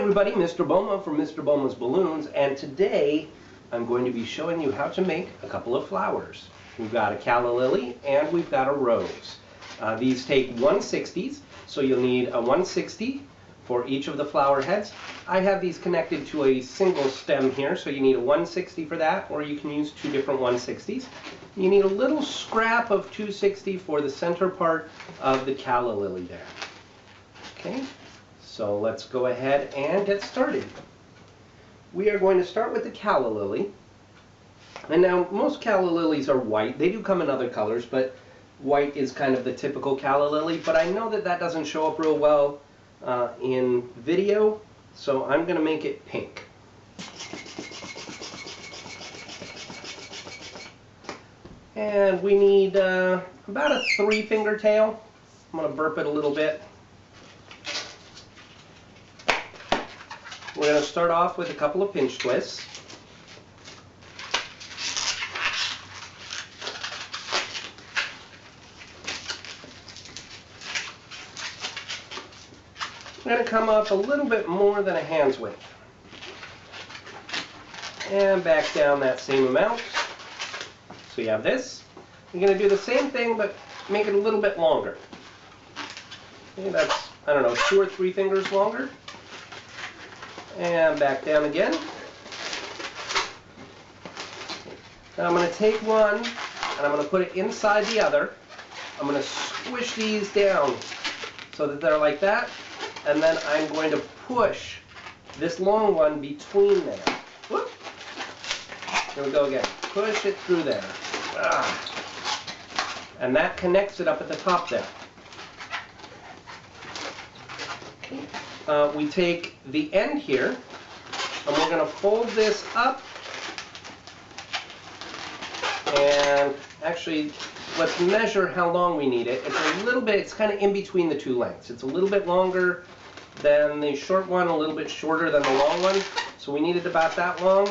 everybody, Mr. Boma from Mr. Boma's Balloons, and today I'm going to be showing you how to make a couple of flowers. We've got a calla lily and we've got a rose. These take 1/60s, so you'll need a 1/60 for each of the flower heads. I have these connected to a single stem here, so you need a 1/60 for that, or you can use two different 1/60s. You need a little scrap of 2/60 for the center part of the calla lily there. Okay, so let's go ahead and get started. We are going to start with the calla lily. And now most calla lilies are white. They do come in other colors, but white is kind of the typical calla lily. But I know that that doesn't show up real well in video, so I'm going to make it pink. And we need about a 3-finger tail. I'm going to burp it a little bit. We're going to start off with a couple of pinch twists. I'm going to come up a little bit more than a hand's width. And back down that same amount. So you have this. You're going to do the same thing, but make it a little bit longer. Okay, that's, I don't know, 2 or 3 fingers longer. And back down again. Now I'm going to take one and I'm going to put it inside the other. I'm going to squish these down so that they're like that. And then I'm going to push this long one between there. Whoop. Here we go again. Push it through there. And that connects it up at the top there. We take the end here, and we're going to fold this up, and actually let's measure how long we need it. It's a little bit, it's kind of in between the two lengths. It's a little bit longer than the short one, a little bit shorter than the long one, so we need it about that long.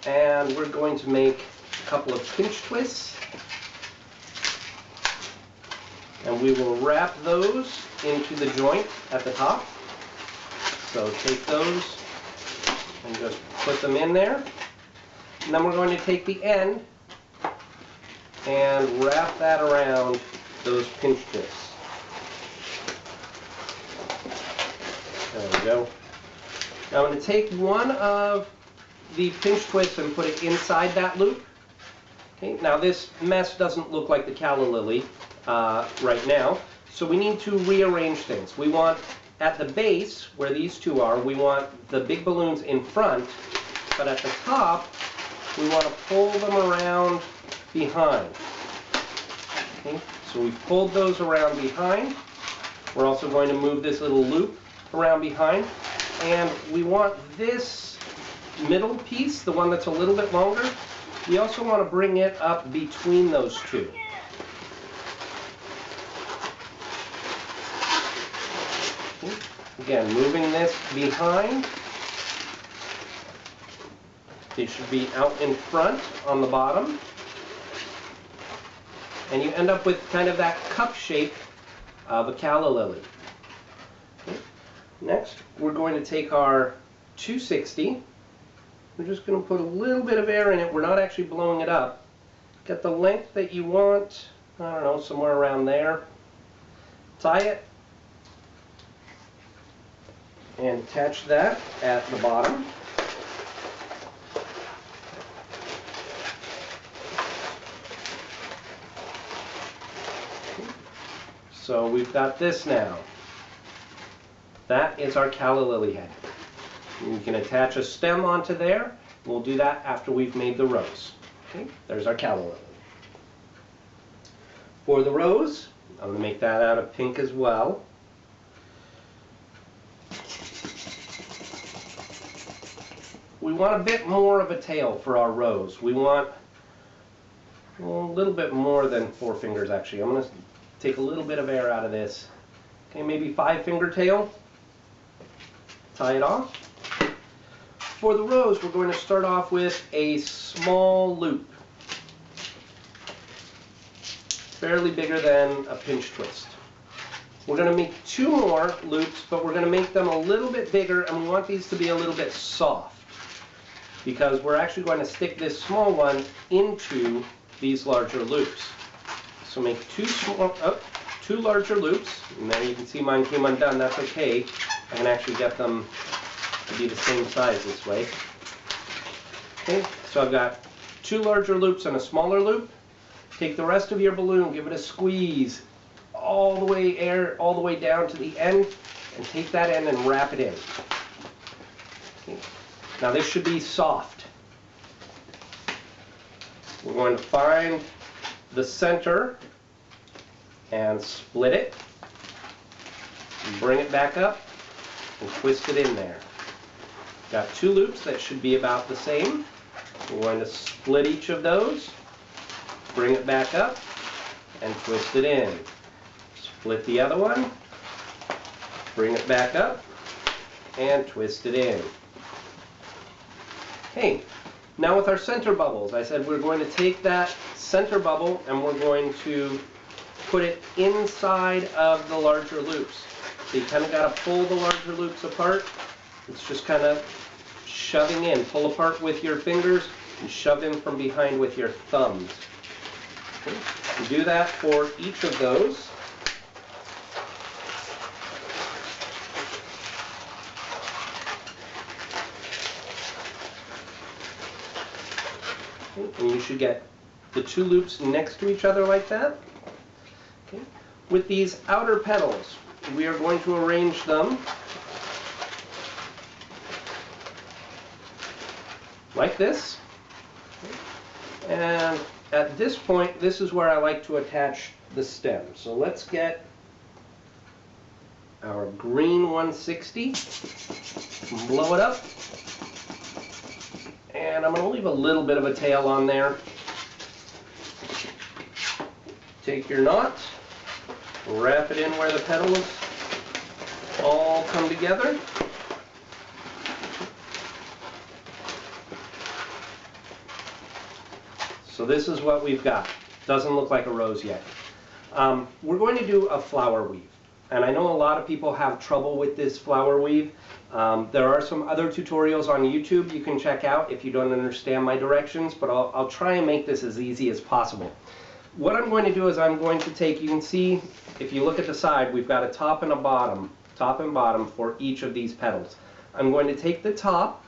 And we're going to make a couple of pinch twists, and we will wrap those into the joint at the top. So take those and just put them in there. And then we're going to take the end and wrap that around those pinch twists. There we go. Now I'm going to take one of the pinch twists and put it inside that loop. Okay, now this mess doesn't look like the calla lily right now, so we need to rearrange things. We want at the base, where these two are, we want the big balloons in front, but at the top, we want to pull them around behind. Okay, so we've pulled those around behind. We're also going to move this little loop around behind, and we want this middle piece, the one that's a little bit longer, we also want to bring it up between those two. Again, moving this behind. They should be out in front on the bottom. And you end up with kind of that cup shape of a calla lily. Okay. Next, we're going to take our 2/60. We're just going to put a little bit of air in it. We're not actually blowing it up. Get the length that you want, I don't know, somewhere around there. Tie it. And attach that at the bottom. So we've got this now. That is our calla lily head. You can attach a stem onto there. We'll do that after we've made the rose. Okay, there's our calla lily. For the rose, I'm going to make that out of pink as well. We want a bit more of a tail for our rose. We want a little bit more than 4 fingers actually. I'm going to take a little bit of air out of this. Okay, maybe 5-finger tail. Tie it off. For the rose, we're going to start off with a small loop. Barely bigger than a pinch twist. We're going to make 2 more loops, but we're going to make them a little bit bigger, and we want these to be a little bit soft because we're actually going to stick this small one into these larger loops. So make 2 larger loops, and there you can see mine came undone. That's okay. I can actually get them to be the same size this way. Okay, so I've got 2 larger loops and a smaller loop. Take the rest of your balloon, give it a squeeze all the way down to the end, and take that end and wrap it in. Okay. Now this should be soft. We're going to find the center and split it, and bring it back up and twist it in there. Got 2 loops that should be about the same. We're going to split each of those, bring it back up, and twist it in. Split the other one, bring it back up, and twist it in. Okay, now with our center bubbles, I said we're going to take that center bubble and we're going to put it inside of the larger loops. So you kind of got to pull the larger loops apart. It's just kind of shoving in. Pull apart with your fingers and shove in from behind with your thumbs. Okay. You do that for each of those. Okay. And you should get the 2 loops next to each other like that. Okay. With these outer petals, we are going to arrange them like this. And at this point, this is where I like to attach the stem. So let's get our green 160, blow it up, and I'm going to leave a little bit of a tail on there. Take your knot, wrap it in where the petals all come together. So this is what we've got. Doesn't look like a rose yet. We're going to do a flower weave. And I know a lot of people have trouble with this flower weave. There are some other tutorials on YouTube you can check out if you don't understand my directions, but I'll try and make this as easy as possible. What I'm going to do is I'm going to take, you can see, if you look at the side, we've got a top and a bottom, top and bottom for each of these petals. I'm going to take the top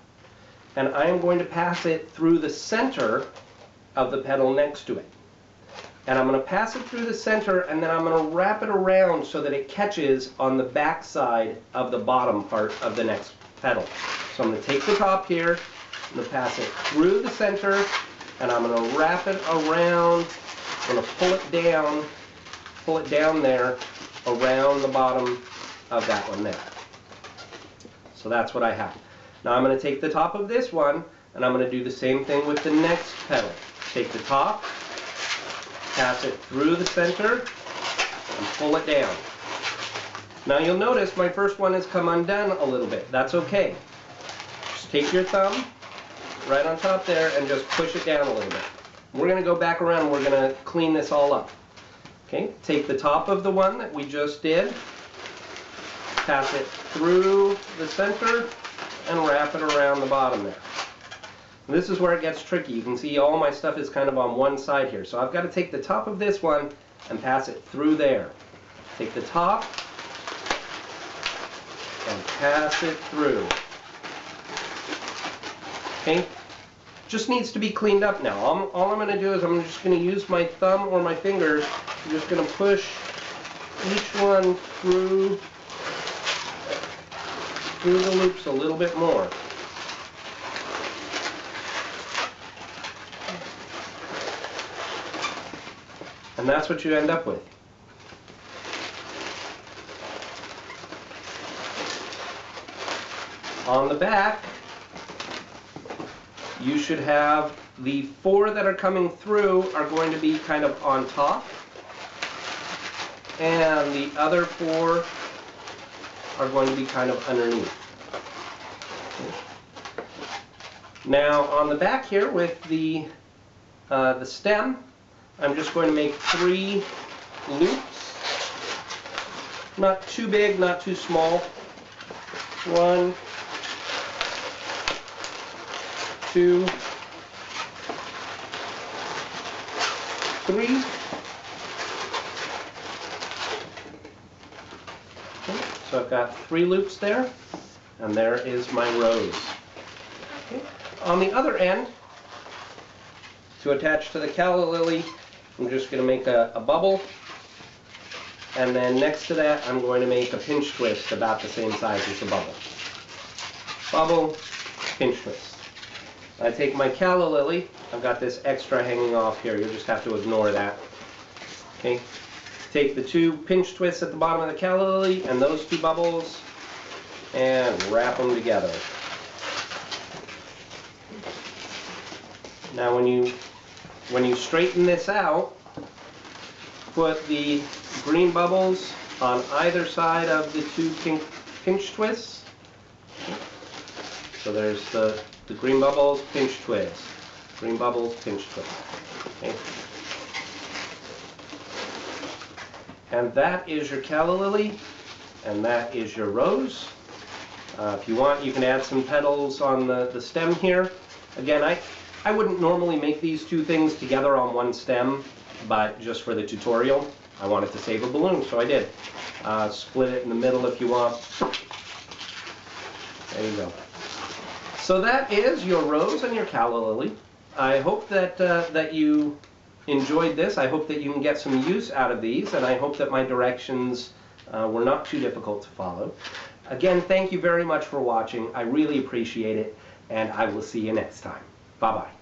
and I am going to pass it through the center of the petal next to it. And I'm going to pass it through the center and then I'm going to wrap it around so that it catches on the back side of the bottom part of the next petal. So I'm going to take the top here, I'm going to pass it through the center, and I'm going to wrap it around. I'm going to pull it down there around the bottom of that one there. So that's what I have. Now I'm going to take the top of this one and I'm going to do the same thing with the next petal. Take the top, pass it through the center, and pull it down. Now you'll notice my first one has come undone a little bit. That's okay. Just take your thumb right on top there and just push it down a little bit. We're going to go back around and we're going to clean this all up. Okay, take the top of the one that we just did, pass it through the center, and wrap it around the bottom there. And this is where it gets tricky. You can see all my stuff is kind of on one side here. So I've got to take the top of this one and pass it through there. Take the top and pass it through. Okay? Just needs to be cleaned up now. All I'm going to do is I'm just going to use my thumb or my fingers. I'm just going to push each one through the loops a little bit more. And that's what you end up with. On the back, you should have the 4 that are coming through are going to be kind of on top, and the other 4 are going to be kind of underneath. Now on the back here with the stem, I'm just going to make 3 loops Not too big, not too small. 1, 2, 3. Okay, so I've got 3 loops there, and there is my rose. Okay. On the other end, to attach to the calla lily, I'm just going to make a bubble, and then next to that I'm going to make a pinch twist about the same size as the bubble. Bubble, pinch twist. I take my calla lily, I've got this extra hanging off here, you'll just have to ignore that. Okay. Take the 2 pinch twists at the bottom of the calla lily and those 2 bubbles and wrap them together. Now when you straighten this out, put the green bubbles on either side of the 2 pinch twists. So there's the green bubbles, pinch twist. Green bubbles, pinch twist. Okay. And that is your calla lily, and that is your rose. If you want, you can add some petals on the stem here. Again, I wouldn't normally make these 2 things together on one stem, but just for the tutorial, I wanted to save a balloon, so I did. Split it in the middle if you want. There you go. So that is your rose and your calla lily. I hope that you enjoyed this. I hope that you can get some use out of these, and I hope that my directions were not too difficult to follow. Again, thank you very much for watching. I really appreciate it, and I will see you next time. Bye-bye.